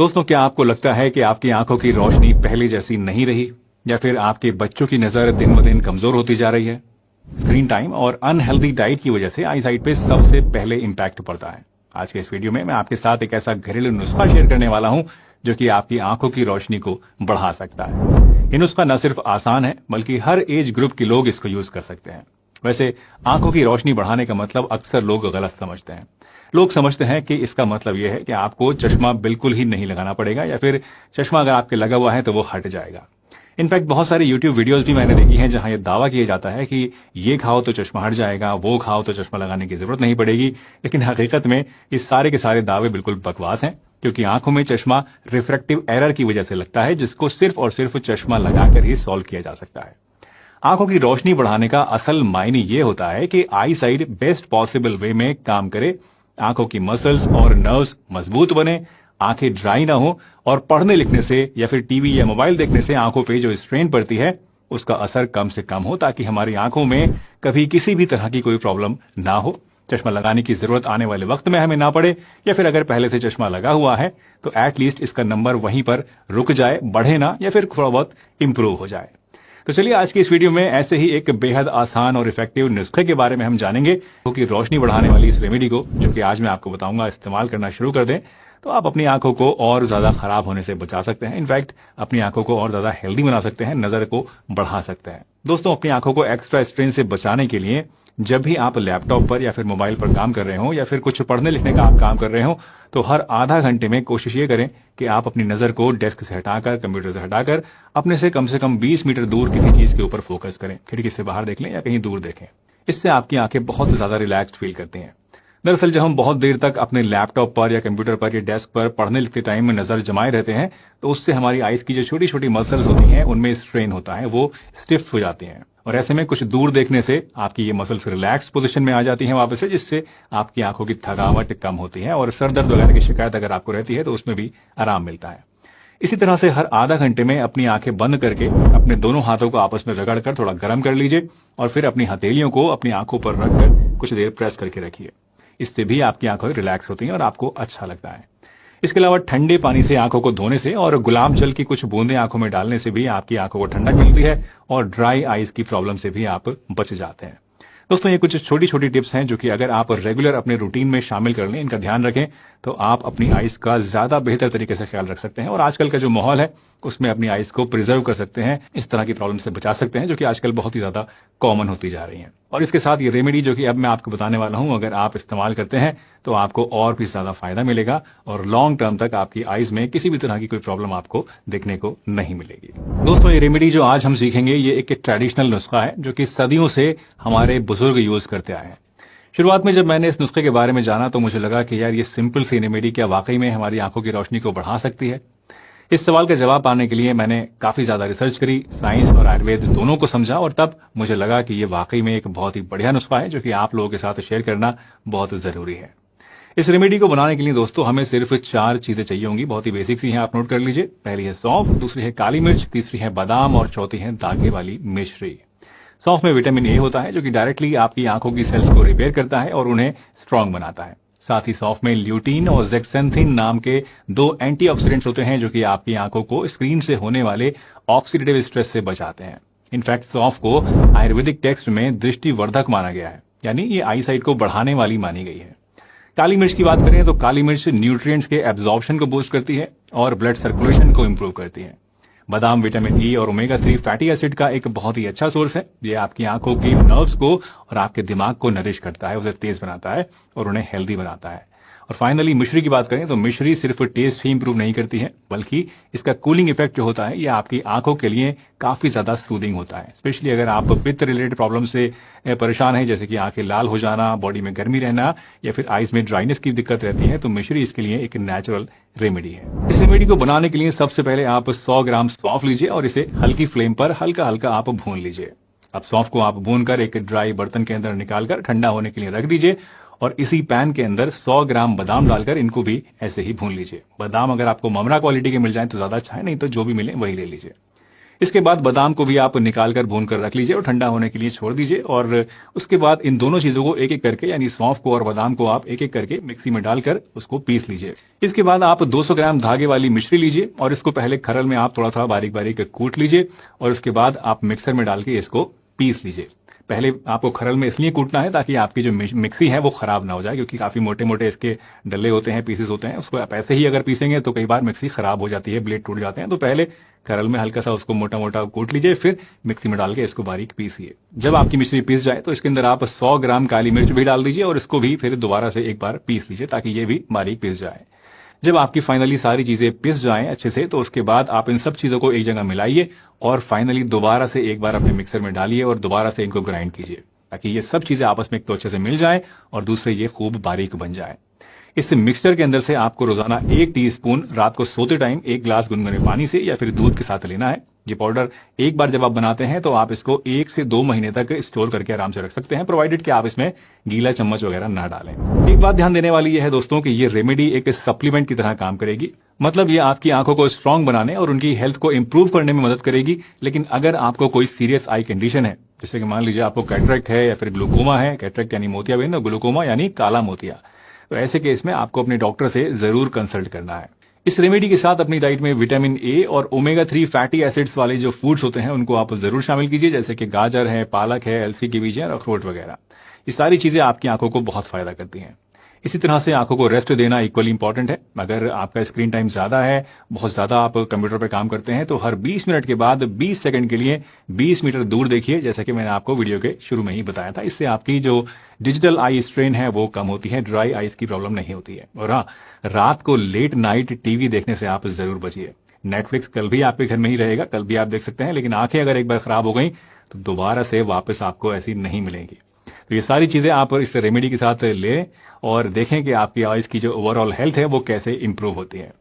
दोस्तों, क्या आपको लगता है कि आपकी आंखों की रोशनी पहले जैसी नहीं रही, या फिर आपके बच्चों की नजर दिन ब दिन कमजोर होती जा रही है? स्क्रीन टाइम और अनहेल्दी डाइट की वजह से आई साइट पे सबसे पहले इंपैक्ट पड़ता है। आज के इस वीडियो में मैं आपके साथ एक ऐसा घरेलू नुस्खा शेयर करने वाला हूं जो कि आपकी आंखों की रोशनी को बढ़ा सकता है। ये नुस्खा न सिर्फ आसान है बल्कि हर एज ग्रुप के लोग इसको यूज कर सकते हैं। वैसे आंखों की रोशनी बढ़ाने का मतलब अक्सर लोग गलत समझते हैं। लोग समझते हैं कि इसका मतलब यह है कि आपको चश्मा बिल्कुल ही नहीं लगाना पड़ेगा, या फिर चश्मा अगर आपके लगा हुआ है तो वो हट जाएगा। इनफैक्ट बहुत सारी यूट्यूब वीडियोस भी मैंने देखी हैं जहां यह दावा किया जाता है कि ये खाओ तो चश्मा हट जाएगा, वो खाओ तो चश्मा लगाने की जरूरत नहीं पड़ेगी। लेकिन हकीकत में इस सारे के सारे दावे बिल्कुल बकवास हैं, क्योंकि आंखों में चश्मा रिफ्रैक्टिव एरर की वजह से लगता है, जिसको सिर्फ और सिर्फ चश्मा लगाकर ही सॉल्व किया जा सकता है। आंखों की रोशनी बढ़ाने का असल मायने ये होता है कि आई साइड बेस्ट पॉसिबल वे में काम करे, आंखों की मसल्स और नर्व्स मजबूत बने, आंखें ड्राई ना हो, और पढ़ने लिखने से या फिर टीवी या मोबाइल देखने से आंखों पे जो स्ट्रेन पड़ती है उसका असर कम से कम हो, ताकि हमारी आंखों में कभी किसी भी तरह की कोई प्रॉब्लम ना हो, चश्मा लगाने की जरूरत आने वाले वक्त में हमें ना पड़े, या फिर अगर पहले से चश्मा लगा हुआ है तो एटलीस्ट इसका नंबर वहीं पर रुक जाए, बढ़े ना, या फिर थोड़ा बहुत इंप्रूव हो जाए। तो चलिए आज की इस वीडियो में ऐसे ही एक बेहद आसान और इफेक्टिव नुस्खे के बारे में हम जानेंगे, क्योंकि रोशनी बढ़ाने वाली इस रेमेडी को, जो कि आज मैं आपको बताऊंगा, इस्तेमाल करना शुरू कर दें तो आप अपनी आंखों को और ज्यादा खराब होने से बचा सकते हैं। इनफैक्ट अपनी आंखों को और ज्यादा हेल्दी बना सकते हैं, नजर को बढ़ा सकते हैं। दोस्तों, अपनी आंखों को एक्स्ट्रा स्ट्रेन से बचाने के लिए जब भी आप लैपटॉप पर या फिर मोबाइल पर काम कर रहे हो, या फिर कुछ पढ़ने लिखने का आप काम कर रहे हो, तो हर आधा घंटे में कोशिश ये करें कि आप अपनी नजर को डेस्क से हटाकर, कंप्यूटर से हटाकर अपने से कम 20 मीटर दूर किसी चीज के ऊपर फोकस करें। खिड़की से बाहर देख लें या कहीं दूर देखें। इससे आपकी आंखें बहुत ज्यादा रिलैक्स्ड फील करती हैं। दरअसल जब हम बहुत देर तक अपने लैपटॉप पर या कंप्यूटर पर या डेस्क पर पढ़ने लिखते टाइम में नजर जमाए रहते हैं, तो उससे हमारी आईज की जो छोटी छोटी मसल्स होती हैं उनमें स्ट्रेन होता है, वो स्टिफ हो जाती हैं, और ऐसे में कुछ दूर देखने से आपकी ये मसल्स रिलैक्स पोजीशन में आ जाती हैं वापस से, जिससे आपकी आंखों की थकावट कम होती है, और सर दर्द वगैरह की शिकायत अगर आपको रहती है तो उसमें भी आराम मिलता है। इसी तरह से हर आधा घंटे में अपनी आंखें बंद करके अपने दोनों हाथों को आपस में रगड़कर थोड़ा गर्म कर लीजिए, और फिर अपनी हथेलियों को अपनी आंखों पर रखकर कुछ देर प्रेस करके रखिए। इससे भी आपकी आंखें रिलैक्स होती हैं और आपको अच्छा लगता है। इसके अलावा ठंडे पानी से आंखों को धोने से और गुलाब जल की कुछ बूंदें आंखों में डालने से भी आपकी आंखों को ठंडक मिलती है, और ड्राई आईज की प्रॉब्लम से भी आप बच जाते हैं। दोस्तों, ये कुछ छोटी छोटी टिप्स हैं जो कि अगर आप रेगुलर अपने रूटीन में शामिल कर लें, इनका ध्यान रखें, तो आप अपनी आईज का ज्यादा बेहतर तरीके से ख्याल रख सकते हैं, और आजकल का जो माहौल है उसमें अपनी आईज को प्रिजर्व कर सकते हैं, इस तरह की प्रॉब्लम से बचा सकते हैं जो कि आजकल बहुत ही ज्यादा कॉमन होती जा रही हैं। और इसके साथ ये रेमेडी जो कि अब मैं आपको बताने वाला हूं, अगर आप इस्तेमाल करते हैं तो आपको और भी ज्यादा फायदा मिलेगा, और लॉन्ग टर्म तक आपकी आईज में किसी भी तरह की कोई प्रॉब्लम आपको देखने को नहीं मिलेगी। दोस्तों, ये रेमेडी जो आज हम सीखेंगे ये एक ट्रेडिशनल नुस्खा है जो कि सदियों से हमारे बुजुर्ग यूज करते आए हैं। शुरुआत में जब मैंने इस नुस्खे के बारे में जाना तो मुझे लगा कि यार ये सिंपल सी रेमेडी क्या वाकई में हमारी आंखों की रोशनी को बढ़ा सकती है? इस सवाल का जवाब पाने के लिए मैंने काफी ज्यादा रिसर्च करी, साइंस और आयुर्वेद दोनों को समझा, और तब मुझे लगा कि ये वाकई में एक बहुत ही बढ़िया नुस्खा है जो कि आप लोगों के साथ शेयर करना बहुत जरूरी है। इस रेमेडी को बनाने के लिए दोस्तों हमें सिर्फ 4 चीजें चाहिए होंगी, बहुत ही बेसिक सी हैं, आप नोट कर लीजिए। पहली है सौंफ, दूसरी है काली मिर्च, तीसरी है बादाम, और चौथी है धागे वाली मिश्री। सौंफ में विटामिन ए होता है जो कि डायरेक्टली आपकी आंखों की सेल्स को रिपेयर करता है और उन्हें स्ट्रांग बनाता है। साथ ही सौंफ में ल्यूटीन और जेक्सेंथिन नाम के 2 एंटीऑक्सीडेंट्स होते हैं जो कि आपकी आंखों को स्क्रीन से होने वाले ऑक्सीडेटिव स्ट्रेस से बचाते हैं। इनफैक्ट सौंफ को आयुर्वेदिक टेक्स्ट में दृष्टिवर्धक माना गया है, यानी ये आई साइट को बढ़ाने वाली मानी गई है। काली मिर्च की बात करें तो काली मिर्च न्यूट्रिएंट्स के एब्जॉर्प्शन को बूस्ट करती है और ब्लड सर्कुलेशन को इंप्रूव करती है। बादाम विटामिन ई और ओमेगा 3 फैटी एसिड का एक बहुत ही अच्छा सोर्स है। ये आपकी आंखों की नर्व्स को और आपके दिमाग को नरिश करता है, उसे तेज बनाता है और उन्हें हेल्दी बनाता है। और फाइनली मिश्री की बात करें तो मिश्री सिर्फ टेस्ट ही इंप्रूव नहीं करती है, बल्कि इसका कूलिंग इफेक्ट जो होता है ये आपकी आंखों के लिए काफी ज्यादा सूदिंग होता है। स्पेशली अगर आप पित्त रिलेटेड प्रॉब्लम से परेशान हैं, जैसे कि आंखें लाल हो जाना, बॉडी में गर्मी रहना, या फिर आईज में ड्राइनेस की दिक्कत रहती है, तो मिश्री इसके लिए एक नेचुरल रेमेडी है। इस रेमेडी को बनाने के लिए सबसे पहले आप 100 ग्राम सौंफ लीजिए और इसे हल्की फ्लेम पर हल्का हल्का आप भून लीजिए। अब सौंफ को आप भूनकर एक ड्राई बर्तन के अंदर निकालकर ठंडा होने के लिए रख दीजिए, और इसी पैन के अंदर 100 ग्राम बादाम डालकर इनको भी ऐसे ही भून लीजिए। बादाम अगर आपको ममरा क्वालिटी के मिल जाए तो ज्यादा अच्छा है, नहीं तो जो भी मिले वही ले लीजिए। इसके बाद बादाम को भी आप निकाल कर भून कर रख लीजिए और ठंडा होने के लिए छोड़ दीजिए। और उसके बाद इन दोनों चीजों को एक एक करके, यानी सौंफ को और बादाम को आप एक एक करके मिक्सी में डालकर उसको पीस लीजिए। इसके बाद आप 200 ग्राम धागे वाली मिश्री लीजिए और इसको पहले खरल में आप थोड़ा सा बारीक बारीक कूट लीजिए और उसके बाद आप मिक्सर में डाल के इसको पीस लीजिए। पहले आपको खरल में इसलिए कूटना है ताकि आपकी जो मिक्सी है वो खराब ना हो जाए, क्योंकि काफी मोटे मोटे इसके डल्ले होते हैं, पीसेस होते हैं। उसको आप ऐसे ही अगर पीसेंगे तो कई बार मिक्सी खराब हो जाती है, ब्लेड टूट जाते हैं। तो पहले खरल में हल्का सा उसको मोटा मोटा कूट लीजिए, फिर मिक्सी में डाल के इसको बारीक पीसिए। जब आपकी मिश्री पीस जाए तो इसके अंदर आप 100 ग्राम काली मिर्च भी डाल दीजिए और इसको भी फिर दोबारा से एक बार पीस लीजिए ताकि ये भी बारीक पीस जाए। जब आपकी फाइनली सारी चीजें पिस जाएं अच्छे से, तो उसके बाद आप इन सब चीजों को एक जगह मिलाइए और फाइनली दोबारा से एक बार अपने मिक्सर में डालिए और दोबारा से इनको ग्राइंड कीजिए ताकि ये सब चीजें आपस में एक तो अच्छे से मिल जाएं और दूसरे ये खूब बारीक बन जाए। इस मिक्सचर के अंदर से आपको रोजाना 1 टीस्पून रात को सोते टाइम 1 गिलास गुनगुने पानी से या फिर दूध के साथ लेना है। ये पाउडर एक बार जब आप बनाते हैं तो आप इसको 1 से 2 महीने तक स्टोर करके आराम से रख सकते हैं, प्रोवाइडेड कि आप इसमें गीला चम्मच वगैरह ना डालें। एक बात ध्यान देने वाली यह है दोस्तों कि ये रेमेडी एक सप्लीमेंट की तरह काम करेगी, मतलब ये आपकी आंखों को स्ट्रांग बनाने और उनकी हेल्थ को इंप्रूव करने में मदद करेगी। लेकिन अगर आपको कोई सीरियस आई कंडीशन है, जैसे कि मान लीजिए आपको कैटरेक्ट है या फिर ग्लूकोमा है, कैटरेक्ट यानी मोतियाबिंद और ग्लूकोमा यानी काला मोतिया, तो ऐसे केस में आपको अपने डॉक्टर से जरूर कंसल्ट करना है। इस रेमेडी के साथ अपनी डाइट में विटामिन ए और ओमेगा 3 फैटी एसिड्स वाले जो फूड्स होते हैं उनको आप जरूर शामिल कीजिए, जैसे कि गाजर है, पालक है, अलसी के बीज है और अखरोट वगैरह। ये सारी चीजें आपकी आंखों को बहुत फायदा करती हैं। इसी तरह से आंखों को रेस्ट देना इक्वली इंपॉर्टेंट है। अगर आपका स्क्रीन टाइम ज्यादा है, बहुत ज्यादा आप कंप्यूटर पर काम करते हैं, तो हर 20 मिनट के बाद 20 सेकंड के लिए 20 मीटर दूर देखिए, जैसा कि मैंने आपको वीडियो के शुरू में ही बताया था। इससे आपकी जो डिजिटल आई स्ट्रेन है वो कम होती है, ड्राई आईज की प्रॉब्लम नहीं होती है। और हाँ, रात को लेट नाइट टीवी देखने से आप जरूर बचिए। नेटफ्लिक्स कल भी आपके घर में ही रहेगा, कल भी आप देख सकते हैं, लेकिन आंखें अगर एक बार खराब हो गई तो दोबारा से वापस आपको ऐसी नहीं मिलेंगी। तो ये सारी चीजें आप इस रेमेडी के साथ लें और देखें कि आपकी आइज की जो ओवरऑल हेल्थ है वो कैसे इंप्रूव होती है।